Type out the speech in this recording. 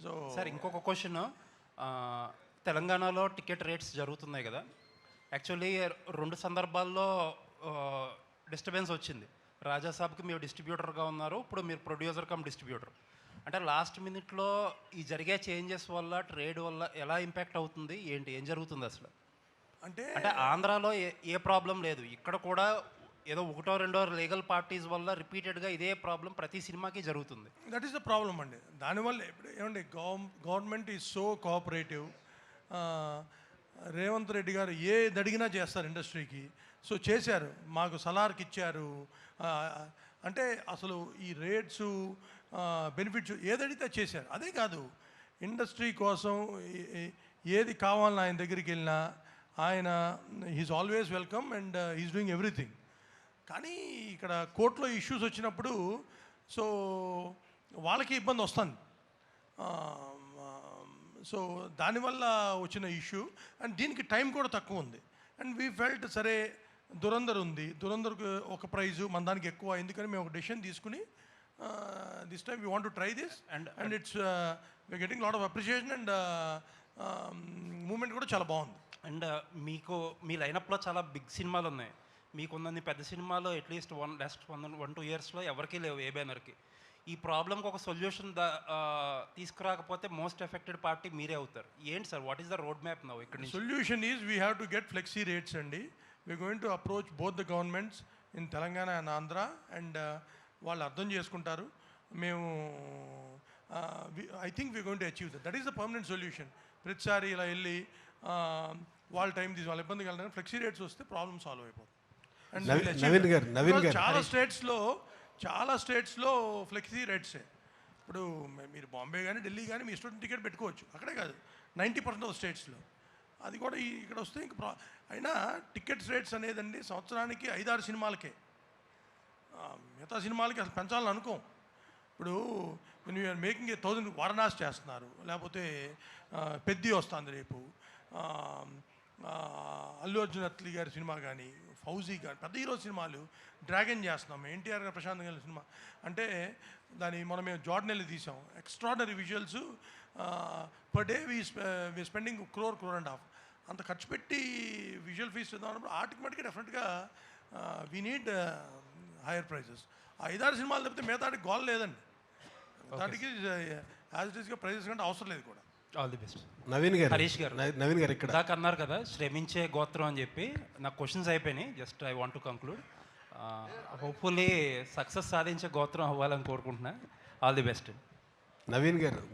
So sir ఇంకొక question, తెలంగాణలో ticket rates జరుగుతున్నాయి కదా, యాక్చువల్లీ 2 సందర్భాల్లో డిస్టర్బెన్స్ వచ్చింది. రాజాసాబ్కి మీరు డిస్ట్రిబ్యూటర్గా ఉన్నారు, ఇప్పుడు మీరు ప్రొడ్యూసర్ కమ్ డిస్ట్రిబ్యూటర్. అంటే లాస్ట్ మినిట్లో ఈ జరిగే చేంజెస్ వల్ల ట్రేడ్ వల్ల ఎలా ఇంపాక్ట్ అవుతుంది, ఏంటి ఏం జరుగుతుంది అసలు? అంటే అంటే ఆంధ్రాలో ఏ ప్రాబ్లం లేదు, ఇక్కడ కూడా ఏదో 1-2 లీగల్ పార్టీస్ వల్ల రిపీటెడ్గా ఇదే ప్రాబ్లం ప్రతి సినిమాకి జరుగుతుంది. దట్ ఈస్ ద ప్రాబ్లం అండి. దానివల్ల ఇప్పుడు ఏమండి, government is so cooperative. Revanth Reddy గారు ఏది అడిగినా చేస్తారు ఇండస్ట్రీకి. సో చేశారు, మాకు సలార్కి ఇచ్చారు. అంటే అసలు ఈ రేట్స్ బెనిఫిట్స్ ఏదడిగితే చేశారు. అదే కాదు, ఇండస్ట్రీ కోసం ఏది కావాలని ఆయన దగ్గరికి వెళ్ళినా ఆయన he's always welcome and he's doing everything. కానీ ఇక్కడ కోర్టులో ఇష్యూస్ వచ్చినప్పుడు సో వాళ్ళకి ఇబ్బంది వస్తుంది. సో దానివల్ల వచ్చిన ఇష్యూ, అండ్ దీనికి టైం కూడా తక్కువ ఉంది. అండ్ వీ ఫెల్ట్ సరే దురంధర్ ఉంది, దురంధర్కి ఒక ప్రైజు మన దానికి ఎక్కువ, ఎందుకని మేము ఒక డెసిషన్ తీసుకుని this time we want to try this and it's we getting lot of appreciation and moment కూడా చాలా బాగుంది. అండ్ మీకు మీ లైనప్లో చాలా బిగ్ సినిమాలు ఉన్నాయి, మీకున్నన్ని పెద్ద సినిమాలు అట్లీస్ట్ లాస్ట్ 1-2 ఇయర్స్లో ఎవరికీ లేవు ఏ బ్యానర్కి. ఈ ప్రాబ్లంకి ఒక సొల్యూషన్ తీసుకురాకపోతే మోస్ట్ ఎఫెక్టెడ్ పార్టీ మీరే అవుతారు. ఏంటి sir, what is the road map now ఇక్కడ నుంచి? Solution is we have to get flexi rates అండి. We're going to approach both the governments in Telangana and Andhra, and వాళ్ళు అర్థం చేసుకుంటారు. మేము I think we're going to achieve that is the permanent solution. ప్రతిసారి ఇలా వెళ్ళి వాళ్ళ టైం తీసి వాళ్ళ ఇబ్బంది కలగడానికి ఫ్లెక్సీ రేట్స్ వస్తే ప్రాబ్లమ్ సాల్వ్ అయిపోతుంది. నవీన్ గారు చాలా స్టేట్స్లో ఫ్లెక్సీ రేట్సే. ఇప్పుడు మీరు బాంబే కానీ ఢిల్లీ కానీ మీ స్టూడెంట్ టికెట్ పెట్టుకోవచ్చు, అక్కడే కాదు 90% ఆఫ్ స్టేట్స్లో. అది కూడా ఇక్కడ వస్తే ఇంక అయినా టికెట్స్ రేట్స్ అనేదండి సంవత్సరానికి 5-6 సినిమాలకే, మిగతా సినిమాలకి అసలు పెంచాలని అనుకోం. ఇప్పుడు నేను యూఆర్ మేకింగ్ 1000 వారణాసి చేస్తున్నారు, లేకపోతే పెద్ది వస్తుంది రేపు, అల్లు అర్జున్ అత్లీ గారి సినిమా కానీ, ఫౌజీ కానీ, పెద్ద హీరో సినిమాలు, డ్రాగన్ చేస్తున్నాం, ఎన్టీఆర్ గారు ప్రశాంత్ గారి సినిమా. అంటే మేము జార్డన్ వెళ్ళి తీసాం, extraordinary visuals. Per day we spending 1 crore and 1.5 crore. అంత ఖర్చు పెట్టి విజువల్ ఫీస్ ఇద్దామన్నప్పుడు ఆటోమేటిక్గా డెఫినెట్గా వీ నీడ్ హైయర్ ప్రైజెస్. 5-6 సినిమాలు తప్పితే మిగతాటికి గోల్ లేదండి. దానికి యాజ్ ఇట్ ఈస్గా ప్రైజెస్ కంటే అవసరం లేదు కూడా. All the best. హరీష్ గారు ఇక్కడ దాకా అన్నారు కదా శ్రమించే గోత్రం అని చెప్పి, నాకు క్వశ్చన్స్ అయిపోయినాయి. Just I want to conclude. Hopefully success సాధించే గోత్రం అవ్వాలని కోరుకుంటున్నా. All the best. నవీన్ గారు